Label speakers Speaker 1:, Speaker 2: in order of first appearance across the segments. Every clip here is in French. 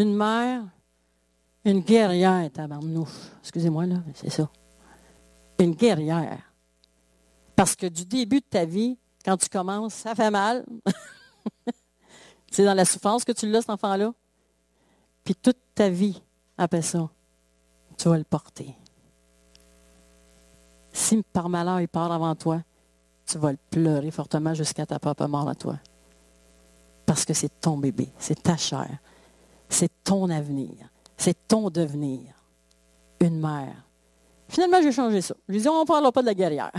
Speaker 1: une mère, une guerrière, tabarnouche. Excusez-moi, là, c'est ça. Une guerrière. Parce que du début de ta vie, quand tu commences, ça fait mal. C'est dans la souffrance que tu l'as, cet enfant-là. Puis toute ta vie, après ça, tu vas le porter. Si par malheur il part avant toi, tu vas le pleurer fortement jusqu'à ta propre mort à toi. Parce que c'est ton bébé, c'est ta chair, c'est ton avenir, c'est ton devenir. Une mère. Finalement, j'ai changé ça. Je lui ai dit, on ne parlera pas de la guerrière.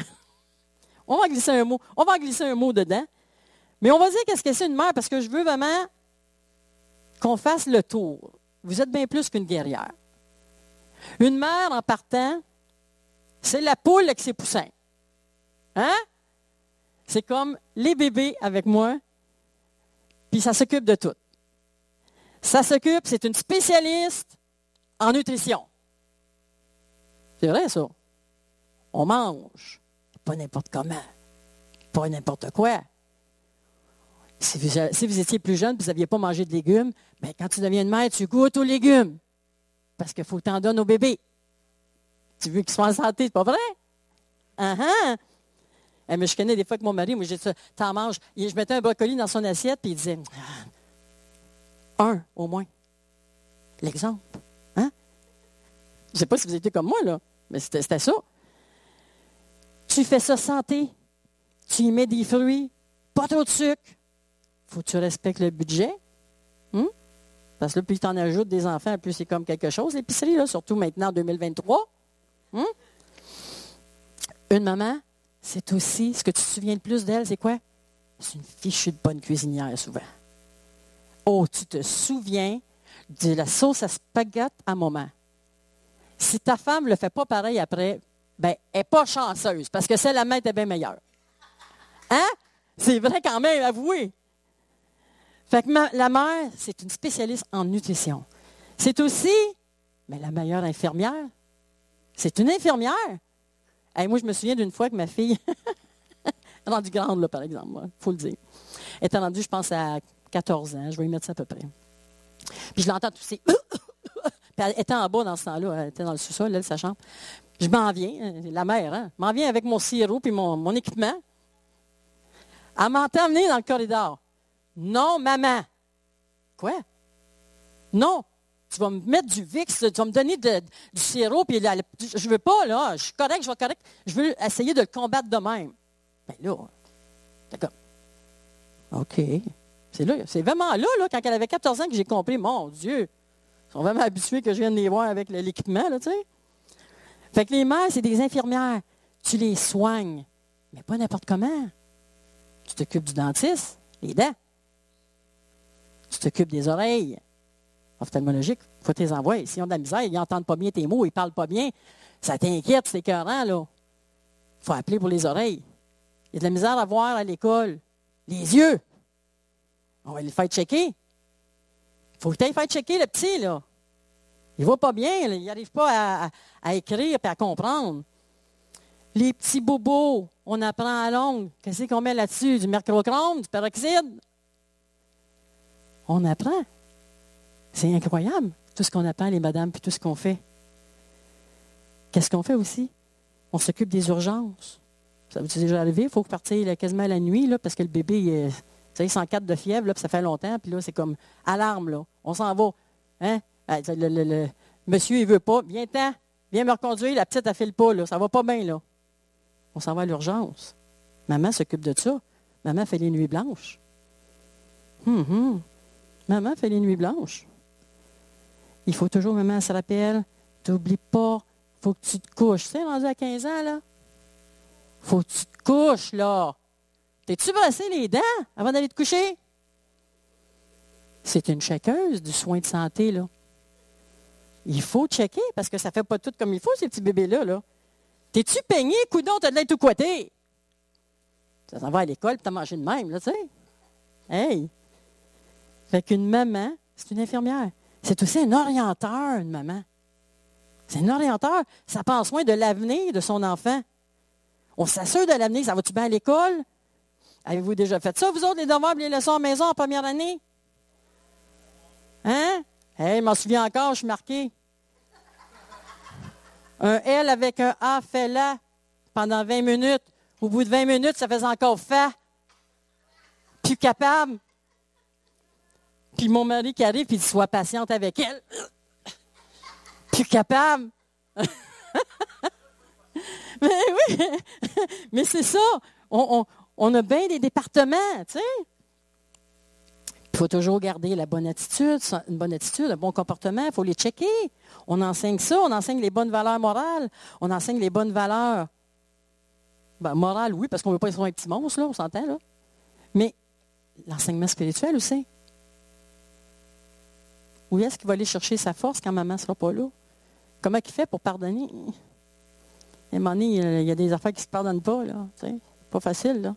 Speaker 1: On va glisser un mot dedans. Mais on va dire qu'est-ce que c'est une mère, parce que je veux vraiment qu'on fasse le tour. Vous êtes bien plus qu'une guerrière. Une mère, en partant, c'est la poule avec ses poussins. Hein? C'est comme les bébés avec moi, puis ça s'occupe de tout. Ça s'occupe, c'est une spécialiste en nutrition. C'est vrai, ça. On mange. Pas n'importe comment. Pas n'importe quoi. Si vous étiez plus jeune et vous n'aviez pas mangé de légumes, bien, quand tu deviens une mère, tu goûtes aux légumes. Parce qu'il faut que tu en donnes au bébé. Tu veux qu'il soit en santé, c'est pas vrai? Uh-huh. Mais je connais des fois que mon mari, moi, j'ai dit ça, t'en manges. Je mettais un brocoli dans son assiette, puis il disait, un au moins. L'exemple. Hein? Je ne sais pas si vous étiez comme moi, là, mais c'était ça. Tu fais ça santé. Tu y mets des fruits, pas trop de sucre. Faut que tu respectes le budget. Parce que là, plus tu en ajoutes des enfants, plus c'est comme quelque chose, l'épicerie, là, surtout maintenant en 2023. Une maman, c'est aussi, ce que tu te souviens le plus d'elle, c'est quoi? C'est une fichue de bonne cuisinière, souvent. Oh, tu te souviens de la sauce à spaghetti à maman. Si ta femme ne le fait pas pareil après, ben, elle n'est pas chanceuse, parce que celle à la main était bien meilleure. Hein? C'est vrai quand même, avouez. Fait que la mère, c'est une spécialiste en nutrition. C'est aussi, mais la meilleure infirmière. C'est une infirmière. Hey, moi, je me souviens d'une fois que ma fille, rendue grande, là, par exemple, il faut le dire. Elle était rendue, je pense, à 14 ans. Je vais y mettre ça à peu près. Puis je l'entends tousser. Puis elle était en bas dans ce temps-là. Elle était dans le sous-sol, elle, sa chambre. Je m'en viens, la mère, hein? Je m'en viens avec mon sirop puis mon équipement. Elle m'entend venir dans le corridor. Non, maman. Quoi? Non. Tu vas me mettre du Vicks, tu vas me donner du sirop, puis je veux pas, là. Je suis correct, je vais correct. Je veux essayer de le combattre de même. Bien là, d'accord. OK. C'est vraiment là, quand elle avait 14 ans, que j'ai compris, mon Dieu, ils sont vraiment habitués que je vienne les voir avec l'équipement, là, tu sais. Fait que les mères, c'est des infirmières. Tu les soignes, mais pas n'importe comment. Tu t'occupes du dentiste, les dents. Tu t'occupes des oreilles. Ophtalmologique, il faut te les envoyer. S'ils ont de la misère, ils n'entendent pas bien tes mots, ils ne parlent pas bien, ça t'inquiète, c'est écœurant, là. Il faut appeler pour les oreilles. Il y a de la misère à voir à l'école. Les yeux. On va les faire checker. Il faut que tu ailles faire checker le petit, là. Il ne va pas bien, là. Il n'arrive pas à écrire et à comprendre. Les petits bobos, on apprend à longue. Qu'est-ce qu'on met là-dessus? Du mercurochrome, du peroxyde? On apprend. C'est incroyable, tout ce qu'on apprend, les madames, puis tout ce qu'on fait. Qu'est-ce qu'on fait aussi? On s'occupe des urgences. Ça vous est déjà arrivé? Il faut partir quasiment la nuit, là, parce que le bébé, il 104 de fièvre, là, puis ça fait longtemps, puis là, c'est comme alarme, là. On s'en va. Hein? Le monsieur, il ne veut pas. Viens-t'en. Viens me reconduire. La petite, elle ne file pas, là. Ça va pas bien, là. On s'en va à l'urgence. Maman s'occupe de ça. Maman fait les nuits blanches. Maman fait les nuits blanches. Il faut toujours, maman se rappelle, t'oublies pas, il faut que tu te couches. Tu sais, rendu à 15 ans, là? Faut que tu te couches, là. T'es-tu brossé les dents avant d'aller te coucher? C'est une checkeuse du soin de santé, là. Il faut checker parce que ça ne fait pas tout comme il faut, ces petits bébés-là, là. T'es-tu peigné, coudon, t'as de l'air tout coité? Ça s'en va à l'école, puis t'as mangé de même, là, tu sais. Hey! Fait qu'une maman, c'est une infirmière. C'est aussi un orienteur, une maman. C'est un orienteur. Ça prend soin de l'avenir de son enfant. On s'assure de l'avenir. Ça va-tu bien à l'école? Avez-vous déjà fait ça, vous autres, les devoirs et les leçons à la maison en première année? Hein? Hey, je m'en souviens encore, je suis marqué. Un L avec un A fait là pendant 20 minutes. Au bout de 20 minutes, ça faisait encore fait. Plus capable. Puis mon mari qui arrive, puis il dit, sois patiente avec elle. Plus capable. Mais oui, mais c'est ça. On a bien des départements, tu sais. Il faut toujours garder la bonne attitude, une bonne attitude, un bon comportement. Il faut les checker. On enseigne ça, on enseigne les bonnes valeurs morales. On enseigne les bonnes valeurs morales, oui, parce qu'on ne veut pas être un petit monstre, là, on s'entend, là. Mais l'enseignement spirituel aussi. Où est-ce qu'il va aller chercher sa force quand maman ne sera pas là? Comment il fait pour pardonner? À un moment donné, il y a des affaires qui ne se pardonnent pas, là. C'est pas facile, là.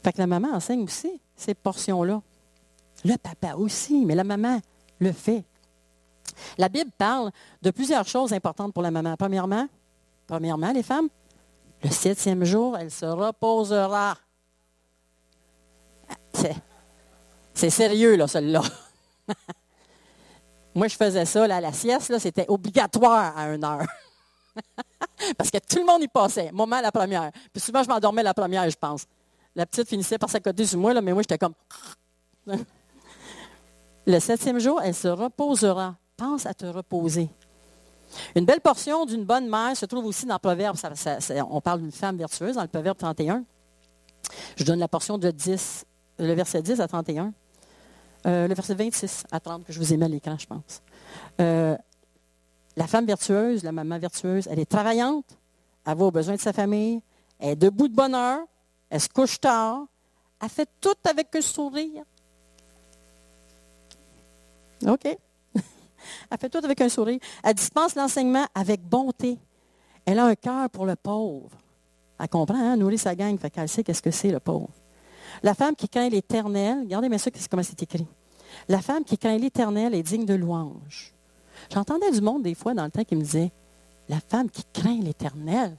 Speaker 1: Fait que la maman enseigne aussi ces portions-là. Le papa aussi, mais la maman le fait. La Bible parle de plusieurs choses importantes pour la maman. Premièrement, les femmes, le 7e jour, elle se reposera. C'est sérieux, là, celle-là. Moi, je faisais ça, là, la sieste, là, c'était obligatoire à 1 heure. Parce que tout le monde y passait. Maman, la première. Puis souvent, je m'endormais la première, je pense. La petite finissait par s'accoter sur moi, là, mais moi, j'étais comme... Le 7e jour, elle se reposera. Pense à te reposer. Une belle portion d'une bonne mère se trouve aussi dans Proverbe. On parle d'une femme vertueuse dans le Proverbe 31. Je donne la portion de 10, le verset 10 à 31. Le verset 26 à 30 que je vous ai mis à l'écran, je pense. La femme vertueuse, la maman vertueuse, elle est travaillante, elle va aux besoins de sa famille, elle est debout de bonne heure, elle se couche tard, elle fait tout avec un sourire. OK. Elle fait tout avec un sourire. Elle dispense l'enseignement avec bonté. Elle a un cœur pour le pauvre. Elle comprend, hein, nourrir sa gang, fait qu'elle sait qu'est-ce que c'est le pauvre. La femme qui craint l'Éternel, regardez bien ça, comment c'est écrit. La femme qui craint l'Éternel est digne de louange. J'entendais du monde des fois dans le temps qui me disait, la femme qui craint l'Éternel,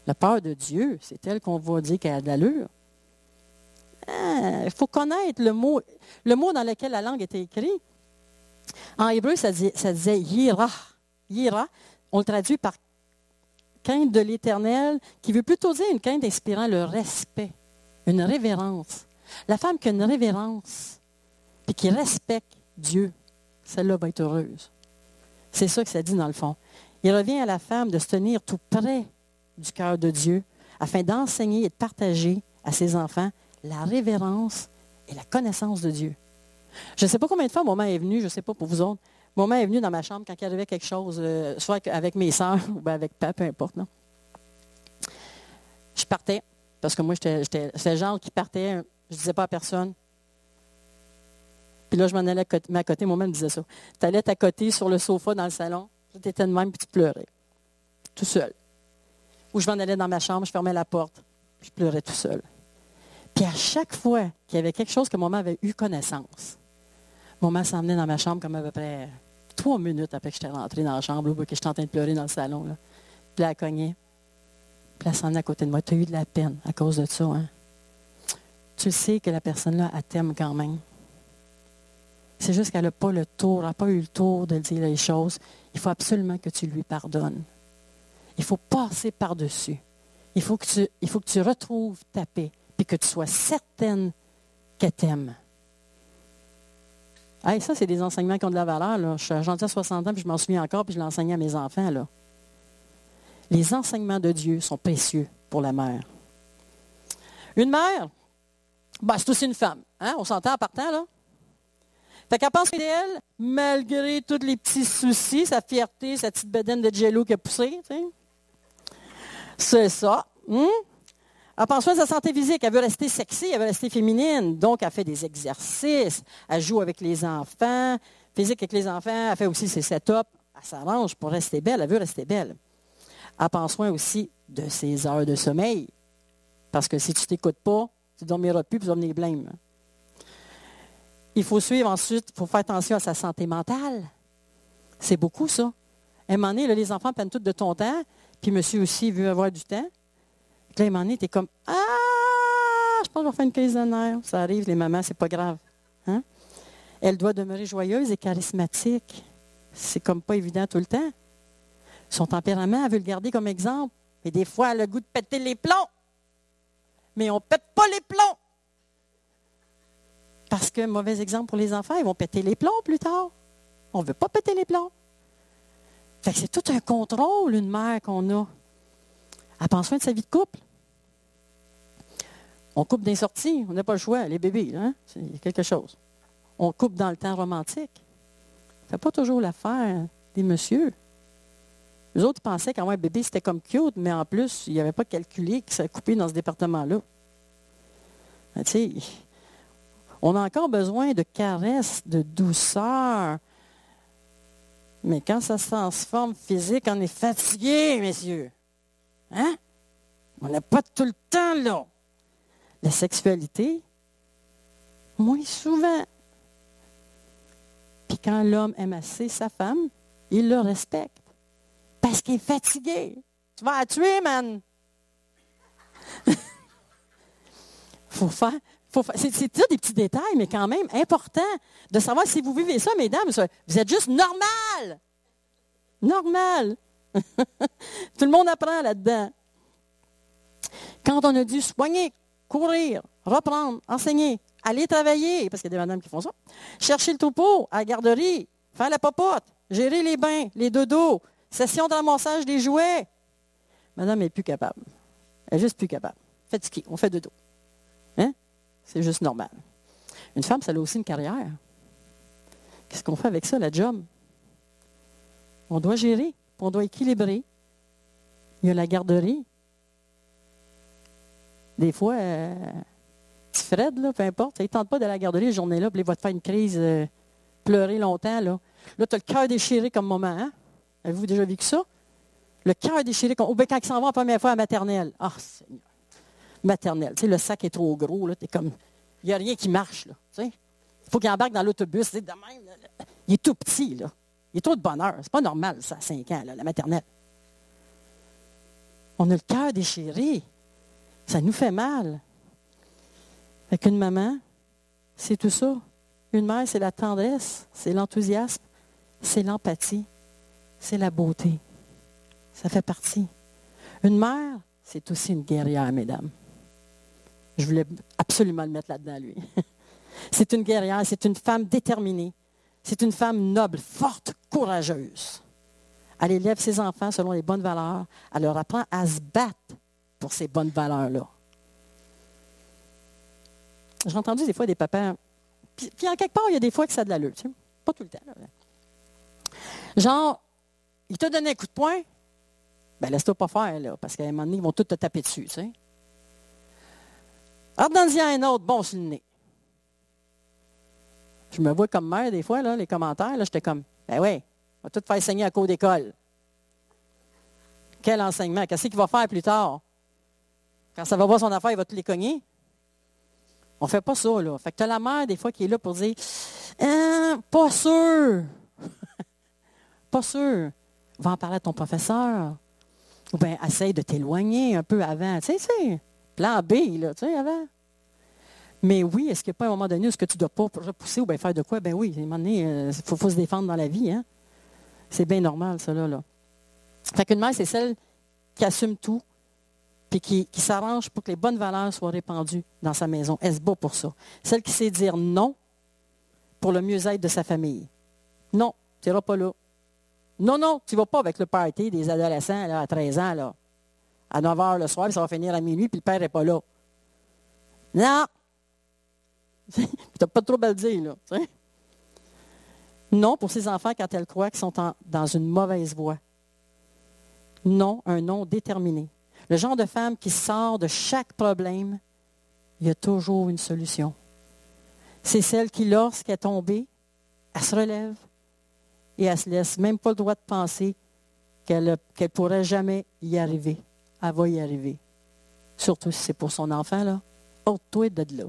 Speaker 1: la peur de Dieu, c'est elle qu'on va dire qu'elle a de l'allure. Il faut connaître le mot dans lequel la langue était écrite. En hébreu, ça disait yira. Yira, on le traduit par crainte de l'Éternel, qui veut plutôt dire une crainte inspirant le respect, une révérence. La femme qui a une révérence, puis qui respecte Dieu, celle-là va être heureuse. C'est ça que ça dit dans le fond. Il revient à la femme de se tenir tout près du cœur de Dieu, afin d'enseigner et de partager à ses enfants la révérence et la connaissance de Dieu. Je ne sais pas combien de fois maman est venue, je ne sais pas pour vous autres, maman est venue dans ma chambre quand il arrivait quelque chose, soit avec mes sœurs ou avec papa, peu importe. Non? Je partais, parce que moi, c'est le genre qui partait, je ne disais pas à personne. Puis là, je m'en allais à côté, maman me disait ça. Tu allais t'accoter sur le sofa dans le salon, tu étais de même, puis tu pleurais, tout seul. Ou je m'en allais dans ma chambre, je fermais la porte, puis je pleurais tout seul. Puis à chaque fois qu'il y avait quelque chose que maman avait eu connaissance, maman s'emmenait dans ma chambre comme à peu près 3 minutes après que j'étais rentrée dans la chambre, ou que j'étais en train de pleurer dans le salon. Là. Puis là, elle cognait. Puis elle s'en venait à côté de moi. Tu as eu de la peine à cause de ça, hein? Tu sais que la personne-là, elle t'aime quand même. C'est juste qu'elle n'a pas le tour, elle n'a pas eu le tour de dire les choses. Il faut absolument que tu lui pardonnes. Il faut passer par-dessus. Il faut que tu retrouves ta paix, puis que tu sois certaine qu'elle t'aime. Hey, ça, c'est des enseignements qui ont de la valeur. Là. Je suis rendu à 60 ans, puis je m'en souviens encore, puis je l'enseignais à mes enfants. Là. Les enseignements de Dieu sont précieux pour la mère. Une mère, c'est aussi une femme. Hein? On s'entend en partant, là? Fait qu'elle pense d'elle, malgré tous les petits soucis, sa fierté, sa petite bedaine de jello qui a poussé. Tu sais. C'est ça. Elle pense pas à sa santé physique. Elle veut rester sexy, elle veut rester féminine. Donc, elle fait des exercices. Elle joue avec les enfants. Physique avec les enfants. Elle fait aussi ses set-ups. Elle s'arrange pour rester belle. Elle veut rester belle. Elle prend soin aussi de ses heures de sommeil. Parce que si tu ne t'écoutes pas, tu ne dormiras plus et tu vas venir blême. Il faut suivre ensuite, il faut faire attention à sa santé mentale. C'est beaucoup, ça. À un moment donné, là, les enfants prennent tout de ton temps, puis monsieur aussi veut avoir du temps. Puis là, à un moment donné, tu es comme « Ah, je pense que je vais faire une crise de nerfs. » Ça arrive, les mamans, c'est pas grave. Hein? Elle doit demeurer joyeuse et charismatique. C'est comme pas évident tout le temps. Son tempérament, elle veut le garder comme exemple. Et des fois, elle a le goût de péter les plombs. Mais on ne pète pas les plombs. Parce que, mauvais exemple pour les enfants, ils vont péter les plombs plus tard. On ne veut pas péter les plombs. Fait que c'est tout un contrôle, une mère qu'on a. Elle prend soin de sa vie de couple. On coupe des sorties, on n'a pas le choix, les bébés, hein? C'est quelque chose. On coupe dans le temps romantique. Ça ne fait pas toujours l'affaire des messieurs. Les autres pensaient qu'avoir un bébé, c'était comme cute, mais en plus, ils n'avaient pas calculé que ça allait couper dans ce département-là. Tu sais, on a encore besoin de caresses, de douceur. Mais quand ça se transforme physique, on est fatigué, messieurs. Hein? On n'a pas tout le temps, là. La sexualité, moins souvent. Puis quand l'homme aime assez sa femme, il le respecte. Parce qu'il est fatigué. Tu vas la tuer, man. C'est ça des petits détails, mais quand même important de savoir si vous vivez ça, mesdames. Vous êtes juste normal. Normal. Tout le monde apprend là-dedans. Quand on a dû soigner, courir, reprendre, enseigner, aller travailler, parce qu'il y a des madames qui font ça, chercher le troupeau à la garderie, faire la popote, gérer les bains, les dodos, session de ramassage des jouets. Madame n'est plus capable. Elle est juste plus capable. Fatiguée, on fait dodo. Hein? C'est juste normal. Une femme, ça a aussi une carrière. Qu'est-ce qu'on fait avec ça, la job? On doit gérer, on doit équilibrer. Il y a la garderie. Des fois, petit Fred, là, peu importe, il ne tente pas d'aller à la garderie la journée-là, puis il va te faire une crise, pleurer longtemps. Là, tu as le cœur déchiré comme moment. Hein? Avez-vous déjà vécu ça? Le cœur déchiré, quand il s'en va la première fois à la maternelle. Ah, Seigneur. Maternelle. Tu sais, le sac est trop gros. Là, t'es comme, il n'y a rien qui marche. Là, tu sais. Il faut qu'il embarque dans l'autobus. De même, là, il est tout petit. Là. Il est trop de bonheur. C'est pas normal, ça, à 5 ans, là, la maternelle. On a le cœur déchiré. Ça nous fait mal. Fait qu'une maman, c'est tout ça. Une mère, c'est la tendresse, c'est l'enthousiasme, c'est l'empathie, c'est la beauté. Ça fait partie. Une mère, c'est aussi une guerrière, mesdames. Je voulais absolument le mettre là-dedans, lui. C'est une guerrière, c'est une femme déterminée. C'est une femme noble, forte, courageuse. Elle élève ses enfants selon les bonnes valeurs. Elle leur apprend à se battre pour ces bonnes valeurs-là. J'ai entendu des fois des papas, puis en quelque part, il y a des fois que ça a de l'allure, tu sais. Pas tout le temps. Là. Genre, il t'a donné un coup de poing, ben laisse-toi pas faire, là, parce qu'à un moment donné, ils vont tous te taper dessus, tu sais. Alors, dans un autre, bon sur le nez. Je me vois comme mère, des fois, là, les commentaires, là, j'étais comme, ben oui, on va tout faire saigner à cours d'école. Quel enseignement? Qu'est-ce qu'il va faire plus tard? Quand ça va voir son affaire, il va te les cogner. On ne fait pas ça, là. Fait que tu as la mère, des fois, qui est là pour dire pas sûr. Pas sûr. Va en parler à ton professeur. Ou bien, essaye de t'éloigner un peu avant. Tu sais, plan B, là, tu sais, avant. Mais oui, est-ce qu'il n'y a pas un moment donné où est-ce que tu ne dois pas repousser ou bien faire de quoi? Ben oui, à un moment donné, il faut se défendre dans la vie, hein. C'est bien normal, ça, là. Fait qu'une mère, c'est celle qui assume tout, puis qui s'arrange pour que les bonnes valeurs soient répandues dans sa maison. Elle se bat pour ça. Celle qui sait dire non pour le mieux-être de sa famille. Non, tu n'iras pas là. Non, non, tu ne vas pas avec le party des adolescents là, à 13 ans, là, à 9 h le soir, puis ça va finir à minuit, puis le père n'est pas là. Non! Tu n'as pas trop à le dire, là. T'sais. Non pour ses enfants quand elles croient qu'ils sont dans une mauvaise voie. Non, un non déterminé. Le genre de femme qui sort de chaque problème, il y a toujours une solution. C'est celle qui, lorsqu'elle est tombée, elle se relève et elle ne se laisse même pas le droit de penser qu'elle ne pourrait jamais y arriver. Elle va y arriver. Surtout si c'est pour son enfant, là. Ôte-toi de là.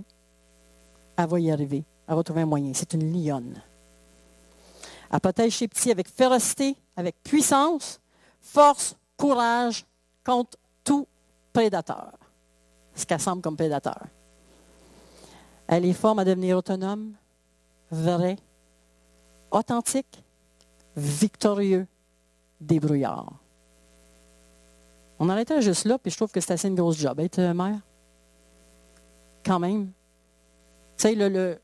Speaker 1: Elle va y arriver. Elle va trouver un moyen. C'est une lionne. Elle protège ses petits avec férocité, avec puissance, force, courage contre tout prédateur. Ce qu'elle semble comme prédateur. Elle les forme à devenir autonomes, vrai, authentique, victorieux, débrouillard. On arrêtait juste là, puis je trouve que c'est assez une grosse job, être mère. Quand même. Tu sais,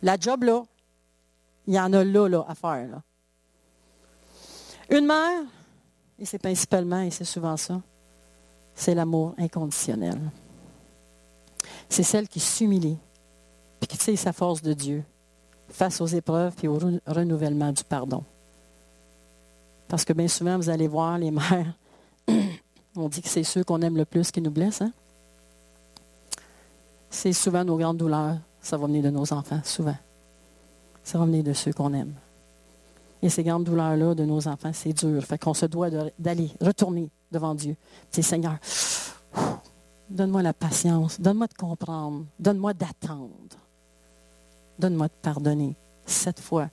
Speaker 1: la job là, il y en a là à faire. Là. Une mère, et c'est principalement, et c'est souvent ça, c'est l'amour inconditionnel. C'est celle qui s'humilie, puis qui tire sa force de Dieu face aux épreuves puis au renouvellement du pardon. Parce que bien souvent, vous allez voir, les mères, on dit que c'est ceux qu'on aime le plus qui nous blessent. Hein? C'est souvent nos grandes douleurs. Ça va venir de nos enfants, souvent. Ça va venir de ceux qu'on aime. Et ces grandes douleurs-là de nos enfants, c'est dur. Fait qu'on se doit d'aller, retourner devant Dieu. C'est Seigneur, donne-moi la patience, donne-moi de comprendre, donne-moi d'attendre. Donne-moi de pardonner 7 fois,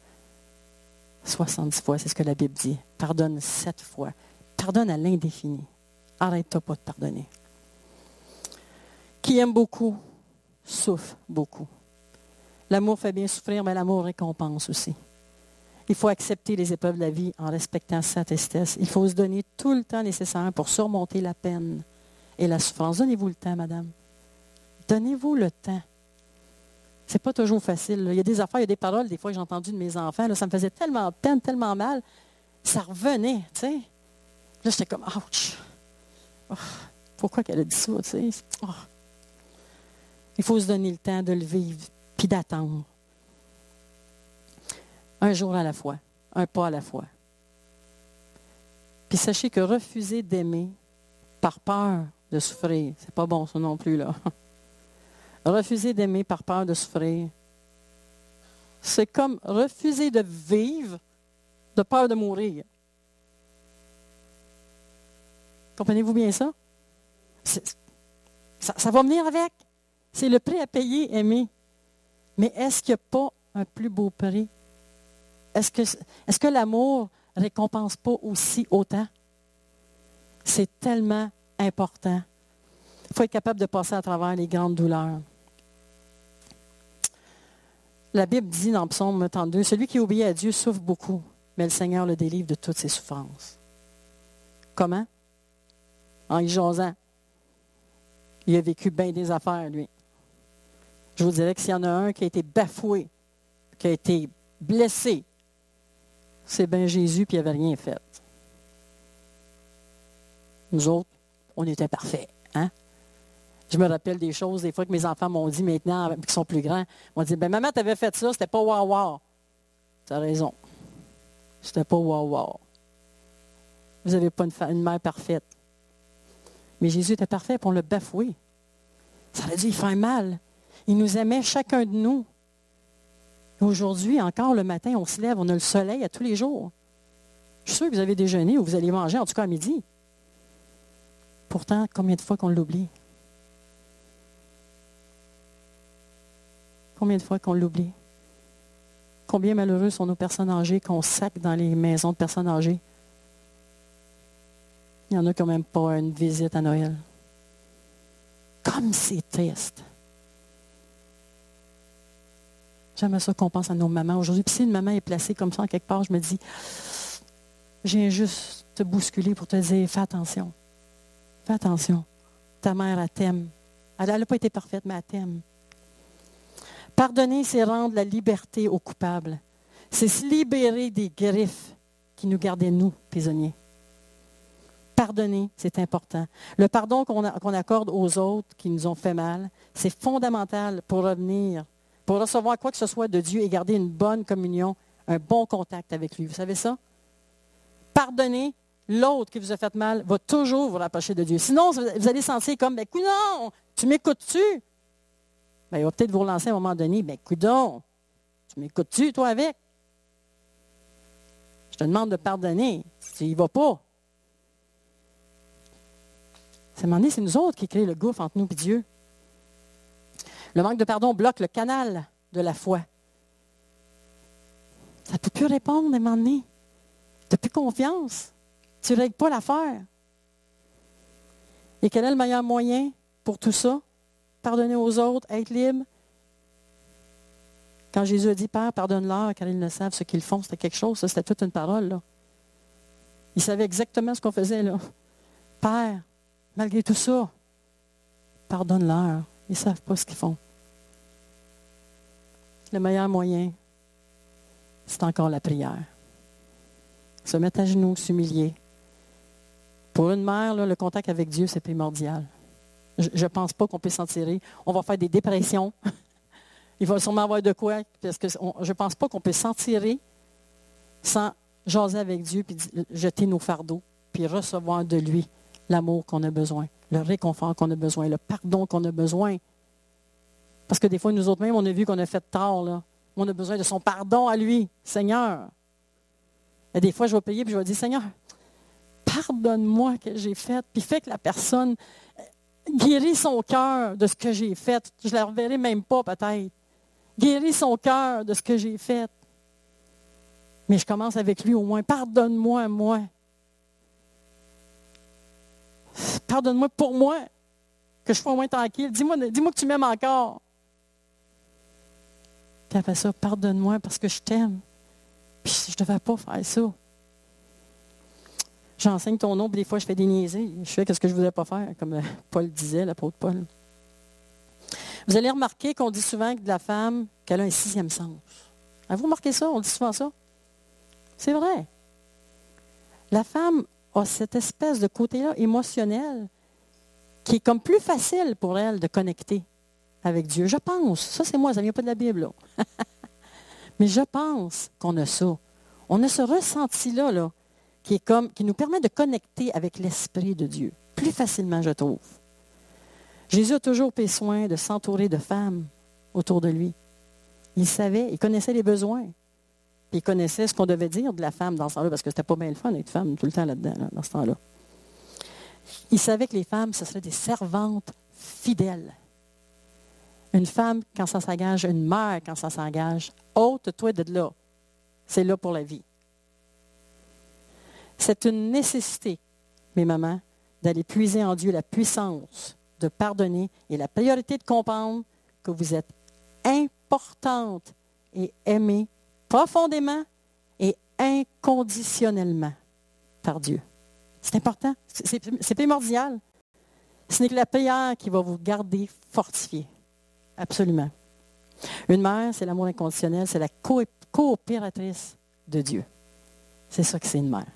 Speaker 1: 70 fois, c'est ce que la Bible dit. Pardonne 7 fois. Pardonne à l'indéfini. Arrête-toi pas de pardonner. Qui aime beaucoup, souffre beaucoup. L'amour fait bien souffrir, mais l'amour récompense aussi. Il faut accepter les épreuves de la vie en respectant sa tristesse. Il faut se donner tout le temps nécessaire pour surmonter la peine et la souffrance. Donnez-vous le temps, madame. Donnez-vous le temps. C'est pas toujours facile. Là. Il y a des affaires, il y a des paroles, des fois que j'ai entendues de mes enfants. Là, ça me faisait tellement peine, tellement mal. Ça revenait, tu sais. Là, j'étais comme, ouch. Oh, pourquoi qu'elle a dit ça, tu sais? Oh. Il faut se donner le temps de le vivre, puis d'attendre. Un jour à la fois, un pas à la fois. Puis sachez que refuser d'aimer par peur de souffrir, c'est pas bon ça non plus, là. Refuser d'aimer par peur de souffrir, c'est comme refuser de vivre de peur de mourir. Comprenez-vous bien ça? Ça va venir avec. C'est le prix à payer, aimer. Mais est-ce qu'il n'y a pas un plus beau prix? Est-ce que l'amour ne récompense pas aussi autant? C'est tellement important. Il faut être capable de passer à travers les grandes douleurs. La Bible dit dans Psaume 32, « Celui qui obéit à Dieu souffre beaucoup, mais le Seigneur le délivre de toutes ses souffrances. » Comment? En y jasant. Il a vécu bien des affaires, lui. Je vous dirais que s'il y en a un qui a été bafoué, qui a été blessé, c'est bien Jésus, puis il n'avait rien fait. Nous autres, on était parfaits. Hein? Je me rappelle des choses, des fois que mes enfants m'ont dit maintenant, qui sont plus grands, ils m'ont dit, maman, tu avais fait ça, c'était pas wow-wow. Tu as raison. C'était pas wow-wow. Vous n'avez pas une mère parfaite. Mais Jésus était parfait, puis on l'a bafoué. Ça a dû y faire mal. Il nous aimait chacun de nous. Aujourd'hui, encore le matin, on se lève, on a le soleil à tous les jours. Je suis sûr que vous avez déjeuné ou vous allez manger, en tout cas à midi. Pourtant, combien de fois qu'on l'oublie? Combien de fois qu'on l'oublie? Combien malheureux sont nos personnes âgées qu'on sac dans les maisons de personnes âgées? Il n'y en a quand même pas une visite à Noël. Comme c'est triste. J'aime ça qu'on pense à nos mamans aujourd'hui. Puis si une maman est placée comme ça en quelque part, je me dis, je viens juste te bousculer pour te dire, fais attention. Fais attention. Ta mère, elle t'aime. Elle n'a pas été parfaite, mais elle t'aime. Pardonner, c'est rendre la liberté aux coupables. C'est se libérer des griffes qui nous gardaient, nous, prisonniers. Pardonner, c'est important. Le pardon qu'on accorde aux autres qui nous ont fait mal, c'est fondamental pour revenir, pour recevoir quoi que ce soit de Dieu et garder une bonne communion, un bon contact avec lui. Vous savez ça? Pardonner l'autre qui vous a fait mal va toujours vous rapprocher de Dieu. Sinon, vous allez sentir comme, ben, coudonc, tu m'écoutes-tu? Ben, il va peut-être vous relancer à un moment donné, ben, coudonc, tu m'écoutes-tu, toi, avec? Je te demande de pardonner. Tu n'y vas pas. À un moment donné, c'est nous autres qui créons le gouffre entre nous et Dieu. Le manque de pardon bloque le canal de la foi. Ça ne peut plus répondre à un moment donné. Tu n'as plus confiance. Tu ne règles pas l'affaire. Et quel est le meilleur moyen pour tout ça? Pardonner aux autres, être libre. Quand Jésus a dit, Père, pardonne-leur, car ils ne savent ce qu'ils font, c'était quelque chose, ça, c'était toute une parole, là. Il savait exactement ce qu'on faisait, là. Père, malgré tout ça, pardonne-leur. Ils ne savent pas ce qu'ils font. Le meilleur moyen, c'est encore la prière. Se mettre à genoux, s'humilier. Pour une mère, là, le contact avec Dieu, c'est primordial. Je ne pense pas qu'on peut s'en tirer. On va faire des dépressions. Il va sûrement avoir de quoi, parce que je ne pense pas qu'on peut s'en tirer sans jaser avec Dieu, puis jeter nos fardeaux, puis recevoir de lui l'amour qu'on a besoin, le réconfort qu'on a besoin, le pardon qu'on a besoin. Parce que des fois, nous autres même, on a vu qu'on a fait tort, là. On a besoin de son pardon à lui, Seigneur. Et des fois, je vais prier, puis je vais dire, Seigneur, pardonne-moi ce que j'ai fait, puis fais que la personne guérit son cœur de ce que j'ai fait. Je ne la reverrai même pas, peut-être. Guéris son cœur de ce que j'ai fait. Mais je commence avec lui au moins. Pardonne-moi, moi. Pardonne-moi pour moi, que je sois au moins tranquille. Dis-moi que tu m'aimes encore. Puis après ça, pardonne-moi parce que je t'aime. Puis je ne devais pas faire ça. J'enseigne ton nom, puis des fois, je fais des niaiseries. Je fais ce que je ne voudrais pas faire, comme Paul disait, l'apôtre Paul. Vous allez remarquer qu'on dit souvent de la femme qu'elle a un 6e sens. Avez-vous remarqué ça? On dit souvent ça. C'est vrai. La femme a cette espèce de côté-là émotionnel qui est comme plus facile pour elle de connecter avec Dieu. Je pense. Ça, c'est moi, ça ne vient pas de la Bible, là. Mais je pense qu'on a ça. On a ce ressenti-là, là, qui nous permet de connecter avec l'Esprit de Dieu. Plus facilement, je trouve. Jésus a toujours pris soin de s'entourer de femmes autour de lui. Il savait, il connaissait les besoins. Puis il connaissait ce qu'on devait dire de la femme dans ce temps-là, parce que c'était pas bien le fun d'être femme tout le temps là-dedans, là, dans ce temps-là. Il savait que les femmes, ce seraient des servantes fidèles. Une femme, quand ça s'engage, une mère, quand ça s'engage, ôte-toi de là. C'est là pour la vie. C'est une nécessité, mes mamans, d'aller puiser en Dieu la puissance de pardonner et la priorité de comprendre que vous êtes importante et aimée profondément et inconditionnellement par Dieu. C'est important, c'est primordial. Ce n'est que la prière qui va vous garder fortifié. Absolument. Une mère, c'est l'amour inconditionnel, c'est la coopératrice de Dieu. C'est ça que c'est une mère.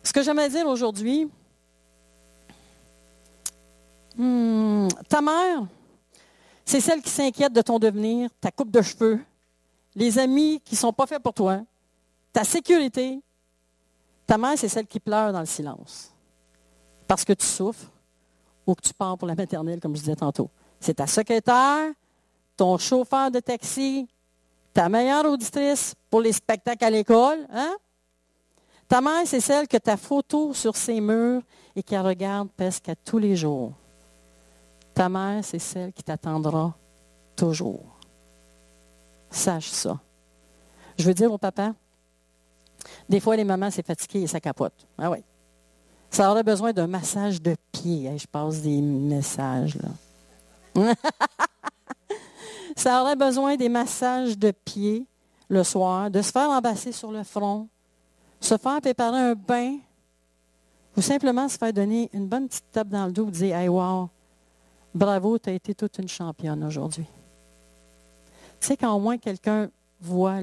Speaker 1: Ce que j'aimerais dire aujourd'hui, ta mère, c'est celle qui s'inquiète de ton devenir, ta coupe de cheveux, les amis qui ne sont pas faits pour toi, ta sécurité. Ta mère, c'est celle qui pleure dans le silence. Parce que tu souffres ou que tu pars pour la maternelle, comme je disais tantôt. C'est ta secrétaire, ton chauffeur de taxi, ta meilleure auditrice pour les spectacles à l'école. Hein? Ta mère, c'est celle que ta photo sur ses murs et qui regarde presque à tous les jours. Ta mère, c'est celle qui t'attendra toujours. Sache ça. Je veux dire au papa, des fois, les mamans, c'est fatigué et ça capote. Ah oui. Ça aurait besoin d'un massage de pied. Hey, je passe des messages, là. Ça aurait besoin des massages de pied le soir, de se faire embasser sur le front, se faire préparer un bain, ou simplement se faire donner une bonne petite tape dans le dos et dire « Hey, wow, bravo, tu as été toute une championne aujourd'hui. » Tu sais, quand au moins quelqu'un voit,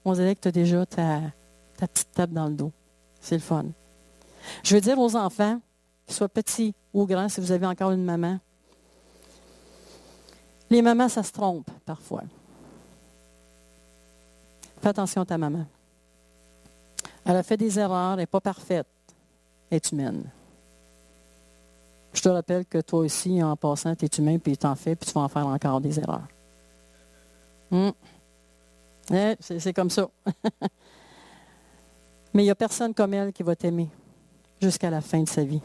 Speaker 1: on dirait que tu as déjà ta petite tape dans le dos. C'est le fun. Je veux dire aux enfants, qu'ils soient petits ou grands, si vous avez encore une maman, les mamans, ça se trompe parfois. Fais attention à ta maman. Elle a fait des erreurs, elle n'est pas parfaite, elle est humaine. Je te rappelle que toi aussi, en passant, tu es humain, puis tu en fais, puis tu vas en faire encore des erreurs. C'est comme ça. Mais il n'y a personne comme elle qui va t'aimer jusqu'à la fin de sa vie.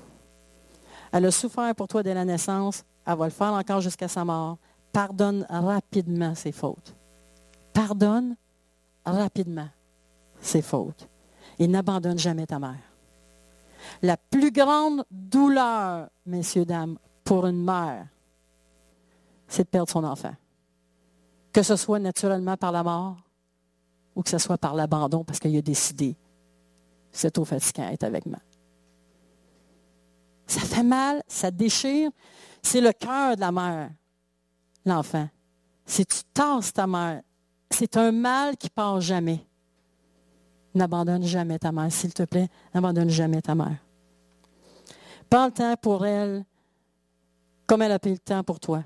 Speaker 1: Elle a souffert pour toi dès la naissance, elle va le faire encore jusqu'à sa mort. Pardonne rapidement ses fautes. Pardonne rapidement ses fautes. Et n'abandonne jamais ta mère. La plus grande douleur, messieurs, dames, pour une mère, c'est de perdre son enfant. Que ce soit naturellement par la mort ou que ce soit par l'abandon parce qu'il a décidé, c'est trop fatigant d'être avec moi. Ça fait mal, ça déchire. C'est le cœur de la mère, l'enfant. Si tu tasses ta mère, c'est un mal qui ne part jamais. N'abandonne jamais ta mère, s'il te plaît. N'abandonne jamais ta mère. Prends le temps pour elle comme elle a pris le temps pour toi.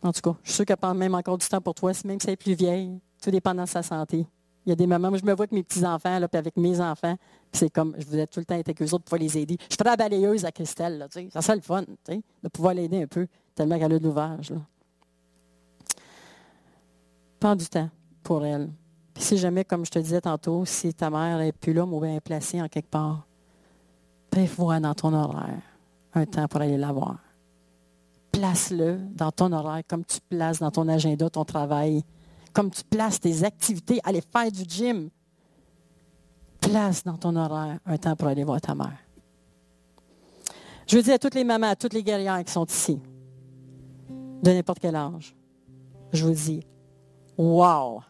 Speaker 1: En tout cas, je suis sûre qu'elle prend même encore du temps pour toi, même si elle est plus vieille, tout dépendant de sa santé. Il y a des moments où je me vois avec mes petits-enfants, là, puis avec mes enfants, puis c'est comme, je voulais tout le temps être avec eux autres pour pouvoir les aider. Je ferais la balayeuse à Christelle, là, tu sais. Ça serait le fun, tu sais, de pouvoir l'aider un peu, tellement qu'elle a de l'ouvrage, là. Prends du temps pour elle. Puis si jamais, comme je te disais tantôt, si ta mère n'est plus là, ou bien elle est placée en quelque part, prévois dans ton horaire un temps pour aller la voir. Place-le dans ton horaire comme tu places dans ton agenda ton travail, comme tu places tes activités, aller faire du gym. Place dans ton horaire un temps pour aller voir ta mère. Je veux dire à toutes les mamans, à toutes les guerrières qui sont ici, de n'importe quel âge, je vous dis, wow!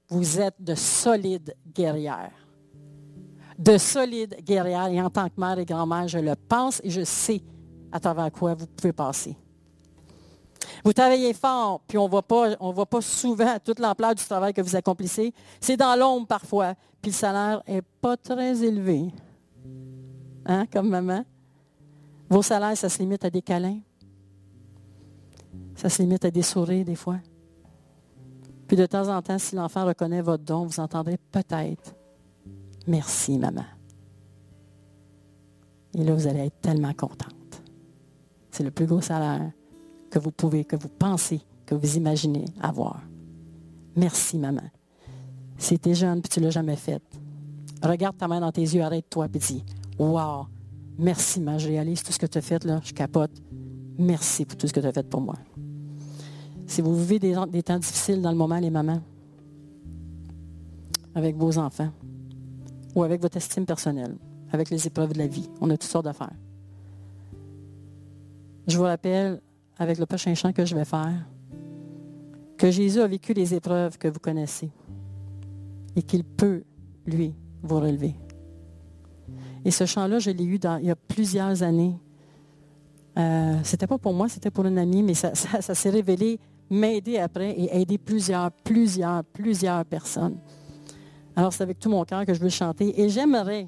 Speaker 1: Vous êtes de solides guerrières. De solides guerrières. Et en tant que mère et grand-mère, je le pense et je sais à travers quoi vous pouvez passer. Vous travaillez fort, puis on ne voit pas souvent toute l'ampleur du travail que vous accomplissez. C'est dans l'ombre parfois, puis le salaire n'est pas très élevé. Hein, comme maman? Vos salaires, ça se limite à des câlins. Ça se limite à des sourires des fois. Puis de temps en temps, si l'enfant reconnaît votre don, vous entendrez peut-être « Merci, maman ». Et là, vous allez être tellement contente. C'est le plus gros salaire que vous pouvez, que vous pensez, que vous imaginez avoir. Merci, maman. Si tu es jeune et tu ne l'as jamais fait, regarde ta main dans tes yeux, arrête-toi et dis « Wow, merci, maman, je réalise tout ce que tu as fait, là, je capote. Merci pour tout ce que tu as fait pour moi. » Si vous vivez des temps difficiles dans le moment, les mamans, avec vos enfants, ou avec votre estime personnelle, avec les épreuves de la vie, on a toutes sortes d'affaires. Je vous rappelle, avec le prochain chant que je vais faire, que Jésus a vécu les épreuves que vous connaissez et qu'il peut, lui, vous relever. Et ce chant-là, je l'ai eu il y a plusieurs années. C'était pas pour moi, c'était pour une amie, mais ça s'est révélé m'aider après et aider plusieurs personnes. Alors, c'est avec tout mon cœur que je veux le chanter. Et j'aimerais,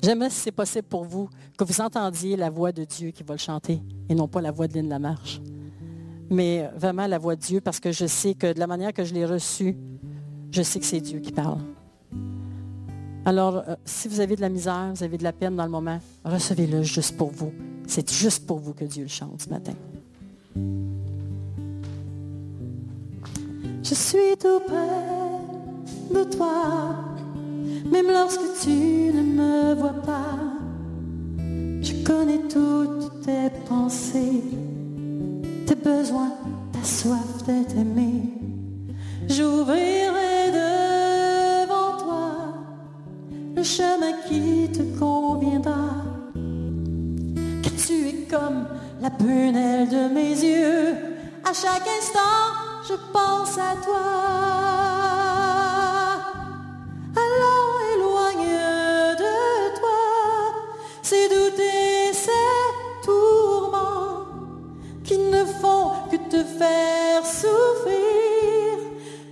Speaker 1: si c'est possible pour vous, que vous entendiez la voix de Dieu qui va le chanter et non pas la voix de Lynn Lamarche. Mais vraiment la voix de Dieu, parce que je sais que de la manière que je l'ai reçue, je sais que c'est Dieu qui parle. Alors, si vous avez de la misère, vous avez de la peine dans le moment, recevez-le juste pour vous. C'est juste pour vous que Dieu le chante ce matin. Je suis tout près de toi, même lorsque tu ne me vois pas. Je connais toutes tes pensées, tes besoins, ta soif d'être aimé. J'ouvrirai devant toi le chemin qui te conviendra. Car tu es comme la prunelle de mes yeux. À chaque instant, je pense à toi. Alors éloigne de toi ces doutes et ces tourments qui ne font que te faire souffrir,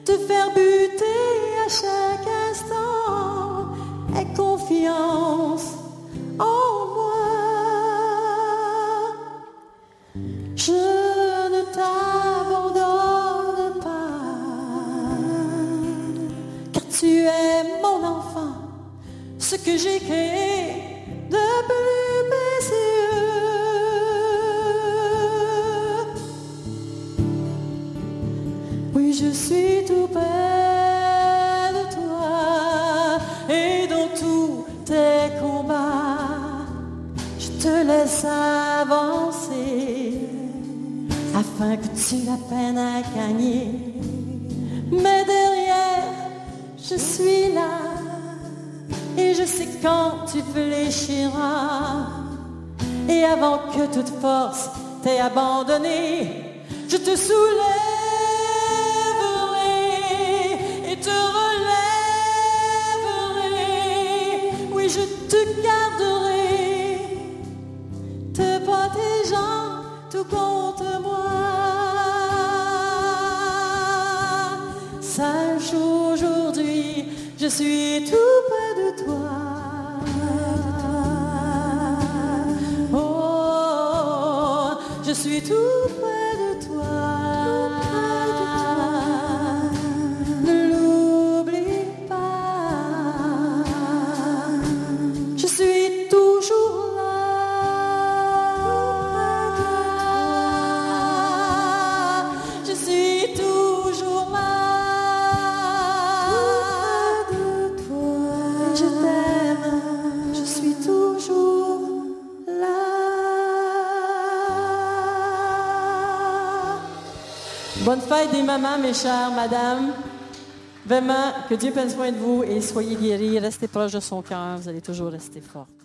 Speaker 1: te faire buter à chaque instant. Aie confiance en moi. Je ne t'abandonne pas, car tu es mon enfant, ce que j'ai créé de plus précieux. Oui, je suis tout près de toi, et dans tous tes combats, je te laisse avancer, afin que tu aies la peine à gagner. Mais derrière, je suis là, et je sais quand tu fléchiras, Et avant que toute force t'ait abandonné, je te soulèverai et te relèverai. Oui, je te garderai, te protégeant tout contre moi. Sache aujourd'hui, je suis tout près de toi. Oh, je suis tout près de toi. Ne l'oublie pas. Je suis toujours là. Je suis toujours là. Je t'aime, je suis toujours là. Bonne fête des mamans, mes chères madames. Vraiment, que Dieu prenne soin de vous et soyez guéris. Restez proches de son cœur, vous allez toujours rester fortes.